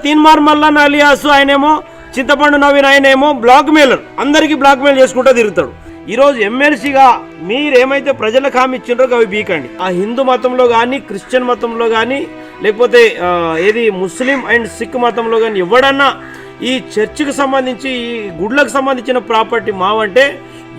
Teenmar Mallanna alias ఆయనేమో చింతపండు నవీన్ ఆయనేమో బ్లాక్ మెయిలర్, అందరికీ బ్లాక్ మెయిల్ చేసుకుంటూ తిరుగుతాడు. ఈరోజు ఎమ్మెల్సీగా మీరేమైతే ప్రజలకు హామీ ఇచ్చిండ్రో అవి బీకండి. ఆ హిందూ మతంలో కానీ, క్రిస్టియన్ మతంలో కానీ, లేకపోతే ఏది ముస్లిం అండ్ సిక్ మతంలో కానీ ఎవడన్నా ఈ చర్చికి సంబంధించి ఈ గుడ్లకు సంబంధించిన ప్రాపర్టీ మావంటే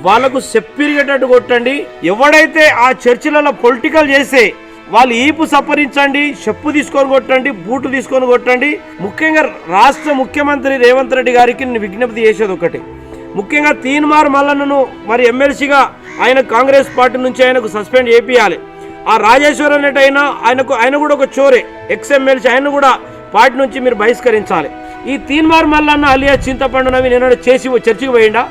వాళ్ళకు చెప్పిరిగేటట్టు కొట్టండి. ఎవడైతే ఆ చర్చిలలో పొలిటికల్ చేసే వాళ్ళు ఈపు సపరించండి, చెప్పు తీసుకొని కొట్టండి, బూటు తీసుకొని కొట్టండి. ముఖ్యంగా రాష్ట్ర ముఖ్యమంత్రి రేవంత్ రెడ్డి గారికి నేను విజ్ఞప్తి చేసేది ఒకటి, ముఖ్యంగా తీన్మార్ మల్లన్నను మరి ఎమ్మెల్సీగా ఆయన కాంగ్రెస్ పార్టీ నుంచి ఆయనకు సస్పెండ్ చేపియాలి. ఆ రాజేశ్వర రెడ్డి అయినా ఆయన కూడా ఒక చోరే, ఎక్స్ఎమ్మెల్సీ, ఆయన కూడా పార్టీ నుంచి మీరు బహిష్కరించాలి. ఈ తీన్మార్ మల్లన్న అలియా చింతపండు నవీన్ ఏనాడు చేసి చర్చికి పోయిండా?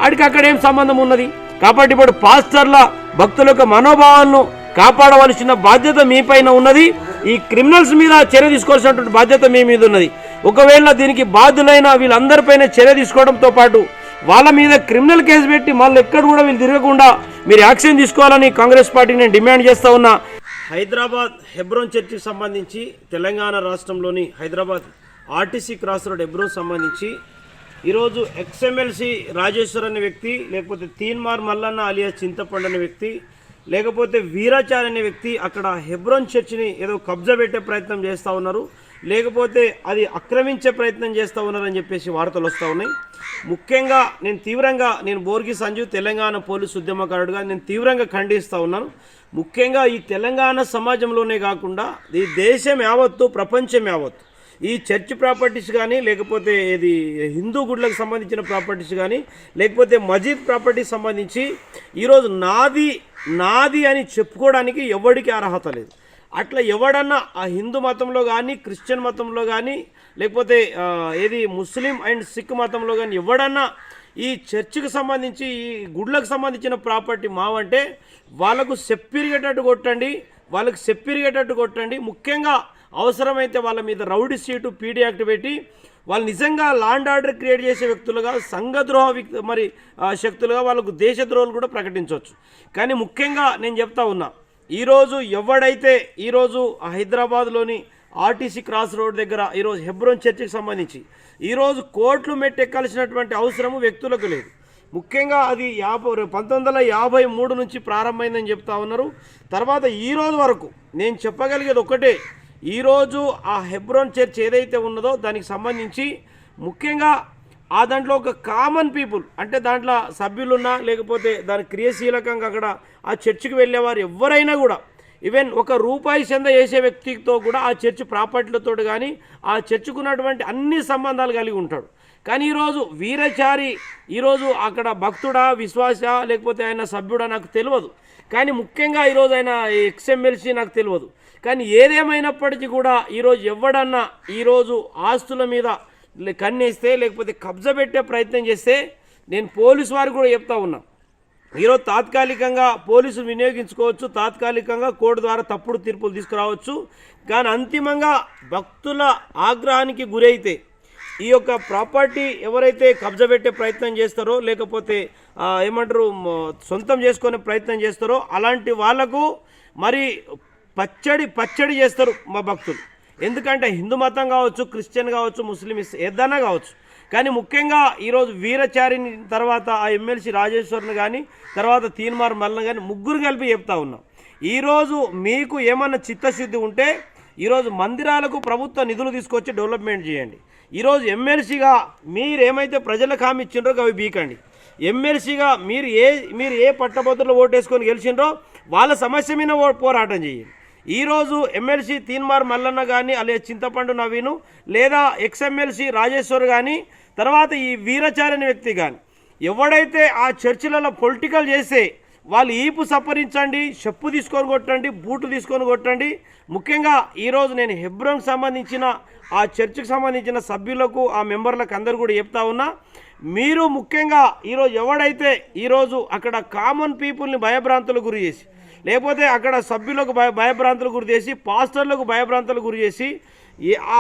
ఆడికి అక్కడ ఏం సంబంధం ఉన్నది? కాబట్టి ఇప్పుడు పాస్టర్ల భక్తుల యొక్క మనోభావాలను కాపాడవలసిన బాధ్యత మీ పైన ఉన్నది. ఈ క్రిమినల్స్ మీద చర్య తీసుకోవాల్సినటువంటి బాధ్యత మీ మీద ఉన్నది. ఒకవేళ దీనికి బాధ్యులైన వీళ్ళందరిపైన చర్య తీసుకోవడంతో పాటు వాళ్ళ మీద క్రిమినల్ కేసు పెట్టి మళ్ళీ ఎక్కడ కూడా వీళ్ళు తిరగకుండా మీరు యాక్షన్ తీసుకోవాలని కాంగ్రెస్ పార్టీ నేను డిమాండ్ చేస్తూ ఉన్నా. హైదరాబాద్ హెబ్రోన్ చర్చికి సంబంధించి తెలంగాణ రాష్ట్రంలోని Hyderabad RTC cross road Hebron సంబంధించి ఈరోజు ఎక్స్ఎమ్మెల్సీ రాజేశ్వర్ అనే వ్యక్తి, లేకపోతే తీన్మార్ మల్లన్న అలియా చింతపండు అనే వ్యక్తి, లేకపోతే వీరాచార్య అనే వ్యక్తి అక్కడ హెబ్రోన్ చర్చిని ఏదో కబ్జా పెట్టే ప్రయత్నం చేస్తూ ఉన్నారు, లేకపోతే అది ఆక్రమించే ప్రయత్నం చేస్తూ ఉన్నారని చెప్పేసి వార్తలు వస్తూ ఉన్నాయి. ముఖ్యంగా నేను బోర్గి సంజీవ్ తెలంగాణ పోలీసు ఉద్యమకారుడుగా నేను తీవ్రంగా ఖండిస్తూ ఉన్నాను. ముఖ్యంగా ఈ తెలంగాణ సమాజంలోనే కాకుండా ఈ దేశం యావత్తు, ప్రపంచం యావత్తు ఈ చర్చ్ ప్రాపర్టీస్ కానీ, లేకపోతే ఇది హిందూ గుడ్లకు సంబంధించిన ప్రాపర్టీస్ కానీ, లేకపోతే మజీద్ ప్రాపర్టీస్ సంబంధించి ఈరోజు నాది అని చెప్పుకోవడానికి ఎవరికి అర్హత లేదు. అట్లా ఎవడన్నా ఆ హిందూ మతంలో కానీ, క్రిస్టియన్ మతంలో కానీ, లేకపోతే ఏది ముస్లిం అండ్ సిక్ మతంలో కానీ ఎవడన్నా ఈ చర్చికి సంబంధించి ఈ గుడ్లకు సంబంధించిన ప్రాపర్టీ మావంటే వాళ్ళకు చెప్పిరిగేటట్టు కొట్టండి. ముఖ్యంగా అవసరమైతే వాళ్ళ మీద రౌడీ షీటు, పీడీ యాక్ట్ పెట్టి వాళ్ళు నిజంగా లాండ్ ఆర్డర్ క్రియేట్ చేసే వ్యక్తులుగా, సంఘద్రోహ శక్తులుగా వాళ్ళకు దేశద్రోహులు కూడా ప్రకటించవచ్చు. కానీ ముఖ్యంగా నేను చెప్తా ఉన్నా, ఈరోజు ఎవడైతే ఈరోజు హైదరాబాద్లోని ఆర్టీసీ క్రాస్ రోడ్ దగ్గర ఈరోజు హెబ్రోన్ చర్చికి సంబంధించి ఈరోజు కోట్లు మెట్టెక్కాల్సినటువంటి అవసరము వ్యక్తులకు లేదు. ముఖ్యంగా అది 1953 నుంచి ప్రారంభమైందని చెప్తా ఉన్నారు. తర్వాత ఈరోజు వరకు నేను చెప్పగలిగేది ఒకటే, ఈరోజు ఆ హెబ్రోన్ చర్చ్ ఏదైతే ఉన్నదో దానికి సంబంధించి ముఖ్యంగా ఆ దాంట్లో ఒక కామన్ పీపుల్, అంటే దాంట్లో సభ్యులున్నా లేకపోతే దాని క్రియాశీలకంగా అక్కడ ఆ చర్చికి వెళ్ళేవారు ఎవరైనా కూడా, ఈవెన్ ₹1 చంద వేసే వ్యక్తితో కూడా ఆ చర్చ్ ప్రాపర్టీలతో కానీ ఆ చర్చుకున్నటువంటి అన్ని సంబంధాలు కలిగి ఉంటాడు. కానీ ఈరోజు వీరచారి ఈరోజు అక్కడ భక్తుడా, విశ్వాస, లేకపోతే ఆయన సభ్యుడా నాకు తెలియదు. కానీ ముఖ్యంగా ఈరోజు ఆయన ఎక్స్ఎమ్మెల్సీ నాకు తెలియదు. కానీ ఏదేమైనప్పటికీ కూడా ఈరోజు ఎవడన్నా ఈరోజు ఆస్తుల మీద కన్నేస్తే, లేకపోతే కబ్జా పెట్టే ప్రయత్నం చేస్తే నేను పోలీసు వారికి కూడా చెప్తా ఉన్నా, ఈరోజు తాత్కాలికంగా పోలీసులు వినియోగించుకోవచ్చు, తాత్కాలికంగా కోర్టు ద్వారా తప్పుడు తీర్పులు తీసుకురావచ్చు. కానీ అంతిమంగా భక్తుల ఆగ్రహానికి గురైతే ఈ యొక్క ప్రాపర్టీ ఎవరైతే కబ్జా పెట్టే ప్రయత్నం చేస్తారో, లేకపోతే సొంతం చేసుకునే ప్రయత్నం చేస్తారో అలాంటి వాళ్లకు మరి పచ్చడి చేస్తారు మా భక్తులు. ఎందుకంటే హిందూ మతం కావచ్చు, క్రిస్టియన్ కావచ్చు, ముస్లిం ఏదైనా కావచ్చు. కానీ ముఖ్యంగా ఈరోజు వీరచారిని తర్వాత ఆ ఎమ్మెల్సీ రాజేశ్వర్ని కానీ, తర్వాత తీన్మార్ మల్లన్న కానీ ముగ్గురు కలిపి చెప్తా ఉన్నాం, ఈరోజు మీకు ఏమన్నా చిత్తశుద్ధి ఉంటే ఈరోజు మందిరాలకు ప్రభుత్వ నిధులు తీసుకొచ్చి డెవలప్మెంట్ చేయండి. ఈరోజు ఎమ్మెల్సీగా మీరేమైతే ప్రజలకు హామీ ఇచ్చిండ్రో అవి బీకండి. ఎమ్మెల్సీగా మీరు ఏ పట్టభద్రులు ఓటేసుకొని గెలిచిండ్రో వాళ్ళ సమస్య మీద పోరాటం చేయండి. ఈరోజు ఎమ్మెల్సీ తీన్మార్ మల్లన్న కానీ, అలాగే చింతపండు నవీను, లేదా ఎక్స్ఎమ్మెల్సీ రాజేశ్వర్ కానీ, తర్వాత ఈ వీరచార్య అనే వ్యక్తి కానీ ఎవడైతే ఆ చర్చిలలో పొలిటికల్ చేసే వాళ్ళు ఈపు సపరించండి, చెప్పు తీసుకొని కొట్టండి, బూటు తీసుకొని కొట్టండి. ముఖ్యంగా ఈరోజు నేను హెబ్రోన్కి సంబంధించిన ఆ చర్చికి సంబంధించిన సభ్యులకు, ఆ మెంబర్లకు అందరూ కూడా చెప్తా ఉన్నా, మీరు ముఖ్యంగా ఈరోజు ఎవడైతే ఈరోజు అక్కడ కామన్ పీపుల్ని భయభ్రాంతులకు గురి చేసి, లేకపోతే అక్కడ సభ్యులకు భయభ్రాంతులకు గురి చేసి, పాస్టర్లకు భయభ్రాంతులకు గురి చేసి ఆ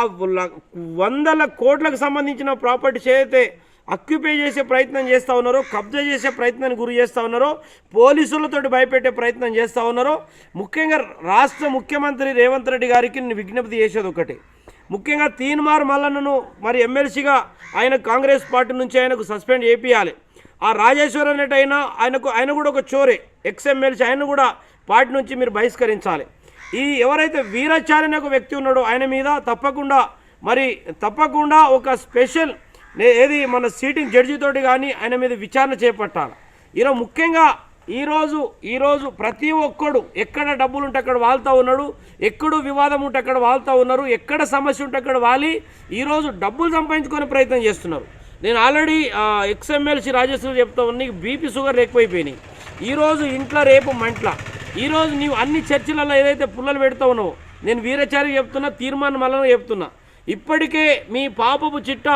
100 కోట్లకు సంబంధించిన ప్రాపర్టీస్ ఏదైతే అక్యుపై చేసే ప్రయత్నం చేస్తూ ఉన్నారో, కబ్జా చేసే ప్రయత్నాన్ని గురి చేస్తూ ఉన్నారో, పోలీసులతోటి భయపెట్టే ప్రయత్నం చేస్తూ ఉన్నారో, ముఖ్యంగా రాష్ట్ర ముఖ్యమంత్రి రేవంత్ రెడ్డి గారికి నేను విజ్ఞప్తి చేసేది ఒకటే, ముఖ్యంగా తీన్మార్ మల్లన్నను మరి ఎమ్మెల్సీగా ఆయన కాంగ్రెస్ పార్టీ నుంచి ఆయనకు సస్పెండ్ చేపియాలి. ఆ రాజేశ్వర్ అనేటైనా ఆయన కూడా ఒక చోరే, ఎక్స్ఎమ్మెల్సీ, ఆయన కూడా పార్టీ నుంచి మీరు బహిష్కరించాలి. ఈ ఎవరైతే వీరాచారి అనే ఒక వ్యక్తి ఉన్నాడో ఆయన మీద తప్పకుండా ఒక స్పెషల్ ఏది మన సీటింగ్ జడ్జితోటి కానీ ఆయన మీద విచారణ చేపట్టాలి. ఈరోజు ముఖ్యంగా ఈరోజు ప్రతి ఒక్కడు ఎక్కడ డబ్బులు ఉంటే అక్కడ వాళ్తూ ఉన్నాడు, ఎక్కడ వివాదం ఉంటే అక్కడ వాళ్తూ ఉన్నారు, ఎక్కడ సమస్య ఉంటే అక్కడ వాలి ఈరోజు డబ్బులు సంపాదించుకునే ప్రయత్నం చేస్తున్నారు. నేను ఆల్రెడీ ఎక్స్ఎమ్మెల్సీ రాజేశ్వరి చెప్తా ఉన్నా, నీకు బీపీ షుగర్ ఎక్కువైపోయినాయి. ఈరోజు ఇంట్లో రేపు మంట్ల, ఈరోజు నీవు అన్ని చర్చిలలో ఏదైతే పుల్లలు పెడతా ఉన్నావో, నేను వీరాచారి చెప్తున్నా, తీర్మానం మళ్ళీ చెప్తున్నా, ఇప్పటికే మీ పాపపు చిట్ట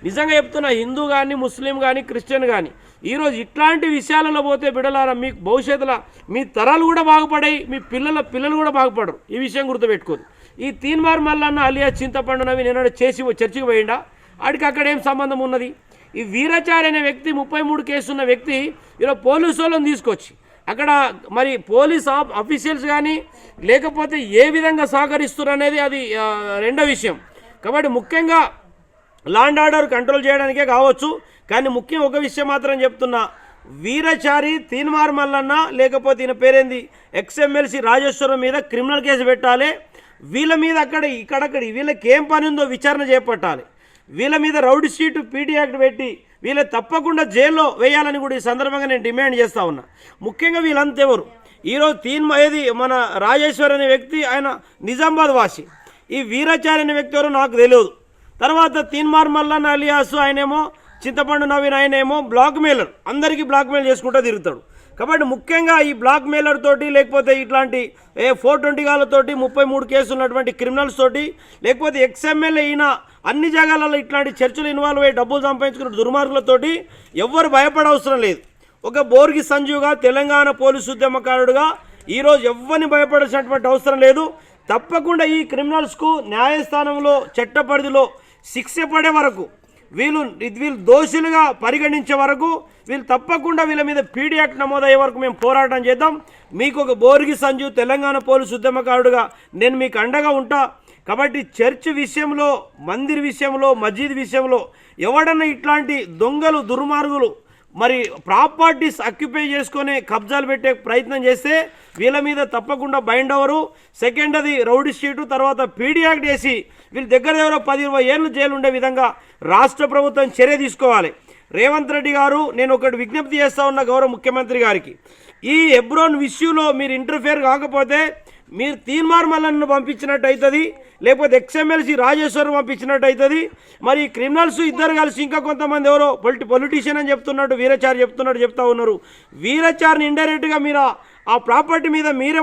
నిజంగా చెప్తున్నా, హిందూ కానీ ముస్లిం కానీ క్రిస్టియన్ కానీ ఈరోజు ఇట్లాంటి విషయాలలో పోతే బిడలారా మీకు భవిష్యత్తులో మీ తరాలు కూడా బాగుపడాయి, మీ పిల్లలు కూడా బాగుపడరు. ఈ విషయం గుర్తుపెట్టుకోదు. ఈ తీన్మార్ మల్లన్న అలియా చింతపండు నవి నేను చర్చికి పోయిండా, ఆడికి అక్కడ ఏం సంబంధం ఉన్నది? ఈ వీరాచారి అనే వ్యక్తి 33 కేసు ఉన్న వ్యక్తి ఈరోజు పోలీసు వాళ్ళని తీసుకొచ్చి అక్కడ మరి పోలీస్ ఆఫీషియల్స్ కానీ లేకపోతే ఏ విధంగా సహకరిస్తున్నారు అనేది అది రెండో విషయం. కాబట్టి ముఖ్యంగా లా అండ్ ఆర్డర్ కంట్రోల్ చేయడానికే కావచ్చు, కానీ ముఖ్యం ఒక విషయం మాత్రం చెప్తున్నా, వీరాచారి తీన్మార్ మల్లన్న లేకపోతే ఈయన పేరేంది ఎక్స్ఎమ్మెల్సీ రాజేశ్వరం మీద క్రిమినల్ కేసు పెట్టాలి. వీళ్ళ మీద ఇక్కడక్కడ వీళ్ళకి ఏం పని ఉందో విచారణ చేపట్టాలి. వీళ్ళ మీద రౌడీ షీట్ పీడీ యాక్ట్ పెట్టి వీళ్ళు తప్పకుండా జైల్లో వేయాలని కూడా ఈ సందర్భంగా నేను డిమాండ్ చేస్తూ ఉన్నా. ముఖ్యంగా వీళ్ళంతా ఎవరు? ఈరోజు మన రాజేశ్వర్ అనే వ్యక్తి ఆయన నిజామాబాద్ వాసి, ఈ వీరాచారి అనే వ్యక్తి ఎవరో నాకు తెలియదు. తర్వాత తీన్మార్ మల్లన్న అలియాస్ ఆయనేమో చింతపండు నవీన్, ఆయనేమో బ్లాక్ మెయిలర్, అందరికీ బ్లాక్ మెయిల్ చేసుకుంటూ తిరుగుతాడు. కాబట్టి ముఖ్యంగా ఈ బ్లాక్ మెయిలర్ తోటి లేకపోతే ఇట్లాంటి 420 గాలతోటి 33 కేసులు ఉన్నటువంటి క్రిమినల్స్ తోటి లేకపోతే ఎక్స్ఎమ్మెల్యే అయినా అన్ని జాగాలలో ఇట్లాంటి చర్చలు ఇన్వాల్వ్ అయ్యి డబ్బులు సంపాదించుకున్న దుర్మార్గులతోటి ఎవ్వరు భయపడవసరం లేదు. ఒక బోర్గి సంజీవ్గా తెలంగాణ పోలీసు ఉద్యమకారుడుగా ఈరోజు ఎవ్వరిని భయపడాల్సినటువంటి అవసరం లేదు. తప్పకుండా ఈ క్రిమినల్స్కు న్యాయస్థానంలో చట్ట పరిధిలో శిక్ష పడే వరకు వీళ్ళు దోషులుగా పరిగణించే వరకు వీళ్ళు తప్పకుండా వీళ్ళ మీద పీడీ యాక్ట్ నమోదయ్యే వరకు మేము పోరాటం చేద్దాం. మీకు ఒక బోర్గి సంజీవ్ తెలంగాణ పోలీసు ఉద్యమకారుడుగా నేను మీకు అండగా ఉంటా. కాబట్టి చర్చ్ విషయంలో, మందిర్ విషయంలో, మస్జిద్ విషయంలో ఎవడన్నా ఇట్లాంటి దొంగలు దుర్మార్గులు మరి ప్రాపర్టీస్ ఆక్యుపై చేసుకొని కబ్జాలు పెట్టే ప్రయత్నం చేస్తే వీళ్ళ మీద తప్పకుండా బైండ్ అవ్వరు. సెకండ్ అది రౌడీ షీటు, తర్వాత పీడీ యాక్ట్ చేసి వీళ్ళ దగ్గర 10-20 ఏళ్ళు జైలు ఉండే విధంగా రాష్ట్ర ప్రభుత్వం చర్య తీసుకోవాలి. రేవంత్ రెడ్డి గారు, నేను ఒకటి విజ్ఞప్తి చేస్తూ ఉన్న గౌరవ ముఖ్యమంత్రి గారికి, ఈ హెబ్రోన్ ఇష్యూలో మీరు ఇంటర్ఫియర్ కాకపోతే మీరు తీన్మార్ మల్లన్నను పంపించినట్టు అవుతుంది, లేకపోతే ఎక్స్ఎమ్మెల్సీ రాజేశ్వర్ పంపించినట్టు అవుతుంది. మరి క్రిమినల్స్ ఇద్దరు కలిసి ఇంకా కొంతమంది ఎవరో పొలిటీషియన్ అని చెప్తున్నట్టు వీరాచారి చెప్తా ఉన్నారు. వీరాచారిని ఇండైరెక్ట్గా మీరు ఆ ప్రాపర్టీ మీద మీరే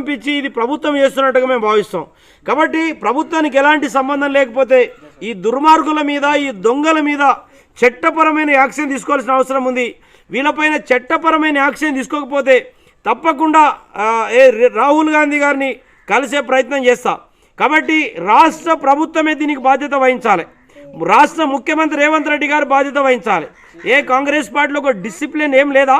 పంపించి ఇది ప్రభుత్వం చేస్తున్నట్టుగా మేము భావిస్తాం. కాబట్టి ప్రభుత్వానికి ఎలాంటి సంబంధం లేకపోతే ఈ దుర్మార్గుల మీద, ఈ దొంగల మీద చట్టపరమైన యాక్షన్ తీసుకోవాల్సిన అవసరం ఉంది. వీళ్ళపైన చట్టపరమైన యాక్షన్ తీసుకోకపోతే తప్పకుండా రాహుల్ గాంధీ గారిని కలిసే ప్రయత్నం చేస్తా. కాబట్టి రాష్ట్ర ప్రభుత్వమే దీనికి బాధ్యత వహించాలి. రాష్ట్ర ముఖ్యమంత్రి రేవంత్ రెడ్డి గారు బాధ్యత వహించాలి. కాంగ్రెస్ పార్టీలో ఒక డిసిప్లిన్ ఏం లేదా?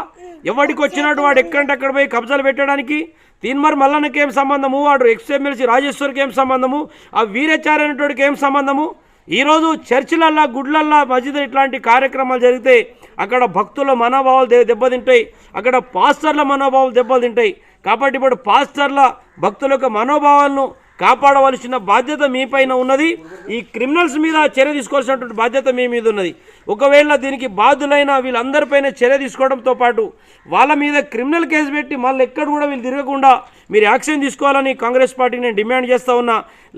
ఎవరికి వచ్చినట్టు వాడు ఎక్కడంటే అక్కడ పోయి కబ్జాలు పెట్టడానికి తీన్మార్ మల్లన్నకి ఏం సంబంధము, వాడు ఎక్స్ఎమ్మెల్సీ రాజేశ్వర్కి ఏం సంబంధము, ఆ వీరాచారి అనేటోడికి ఏం సంబంధము? ఈరోజు చర్చిలల్లా, గుడ్లల్లా, మస్జిద్ ఇట్లాంటి కార్యక్రమాలు జరిగితే అక్కడ భక్తుల మనోభావాలు దెబ్బతింటాయి, అక్కడ పాస్టర్ల మనోభావాలు దెబ్బతింటాయి. కాబట్టి ఇప్పుడు పాస్టర్ల, భక్తుల యొక్క మనోభావాలను కాపాడవలసిన బాధ్యత మీ పైన ఉన్నది. ఈ క్రిమినల్స్ మీద చర్య తీసుకోవాల్సినటువంటి బాధ్యత మీ మీద ఉన్నది. ఒకవేళ దీనికి బాధ్యులైన వీళ్ళందరిపైన చర్య తీసుకోవడంతో పాటు వాళ్ళ మీద క్రిమినల్ కేసు పెట్టి మళ్ళీ ఎక్కడ కూడా వీళ్ళు తిరగకుండా మీరు యాక్షన్ తీసుకోవాలని కాంగ్రెస్ పార్టీకి నేను డిమాండ్ చేస్తూ ఉన్నా.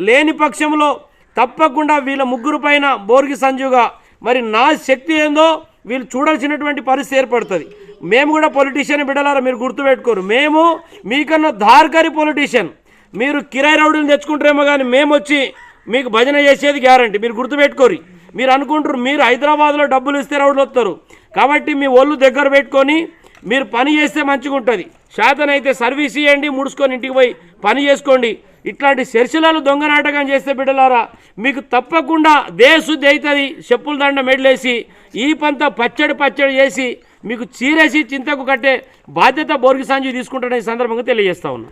లేని పక్షంలో తప్పకుండా వీళ్ళ ముగ్గురు పైన బోర్గి సంజీవ్గా మరి నా శక్తి ఏందో వీళ్ళు చూడాల్సినటువంటి పరిస్థితి ఏర్పడుతుంది. మేము కూడా పొలిటీషియన్ బిడ్డలారా, మీరు గుర్తుపెట్టుకోరు, మేము మీకన్నా ధార్కరి పొలిటీషియన్. మీరు కిరాయి రౌడీలు తెచ్చుకుంటారేమో కానీ మేము వచ్చి మీకు భజన చేసేది గ్యారంటీ. మీరు గుర్తుపెట్టుకోరు. మీరు అనుకుంటారు మీరు హైదరాబాద్లో డబ్బులు ఇస్తే రౌడీలు వస్తారు. కాబట్టి మీ ఒళ్ళు దగ్గర పెట్టుకొని మీరు పని చేస్తే మంచిగా ఉంటుంది. శాతనైతే సర్వీస్ ఇవ్వండి, ముడుచుకొని ఇంటికి పోయి పని చేసుకోండి. ఇట్లాంటి చర్చలలో దొంగ నాటకం చేస్తే బిడ్డలారా మీకు తప్పకుండా దేశుద్ధి అవుతుంది. చెప్పుల దండ మెడలేసి ఈ పంత పచ్చడి చేసి మీకు చీరేసి చింతకు కట్టే బాధ్యత బోర్గి సంజీవ్ తీసుకుంటాడని సందర్భంగా తెలియజేస్తా ఉన్నా.